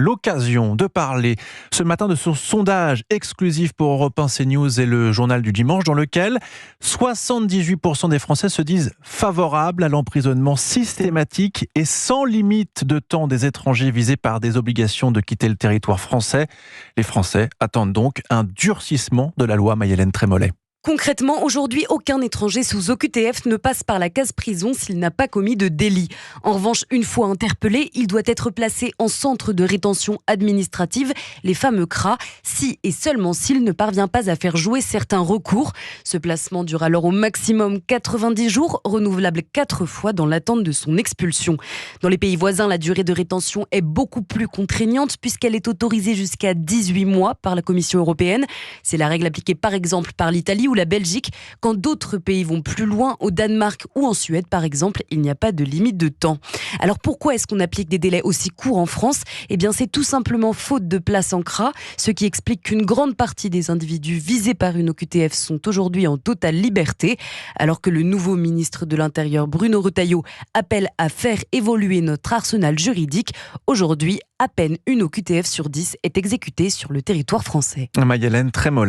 L'occasion de parler ce matin de ce sondage exclusif pour Europe 1 CNews et le journal du dimanche dans lequel 78% des Français se disent favorables à l'emprisonnement systématique et sans limite de temps des étrangers visés par des obligations de quitter le territoire français. Les Français attendent donc un durcissement de la loi. Maï-Hélène Trémollet. Concrètement, aujourd'hui, aucun étranger sous OQTF ne passe par la case prison s'il n'a pas commis de délit. En revanche, une fois interpellé, il doit être placé en centre de rétention administrative, les fameux CRA, si et seulement s'il ne parvient pas à faire jouer certains recours. Ce placement dure alors au maximum 90 jours, renouvelable 4 fois dans l'attente de son expulsion. Dans les pays voisins, la durée de rétention est beaucoup plus contraignante puisqu'elle est autorisée jusqu'à 18 mois par la Commission européenne. C'est la règle appliquée par exemple par l'Italie ou la Belgique. Quand d'autres pays vont plus loin, au Danemark ou en Suède par exemple, il n'y a pas de limite de temps. Alors pourquoi est-ce qu'on applique des délais aussi courts en France ? Eh bien c'est tout simplement faute de place en CRA, ce qui explique qu'une grande partie des individus visés par une OQTF sont aujourd'hui en totale liberté, alors que le nouveau ministre de l'Intérieur Bruno Retailleau appelle à faire évoluer notre arsenal juridique. Aujourd'hui, à peine une OQTF sur 10 est exécutée sur le territoire français. Maï-Hélène Trémollet.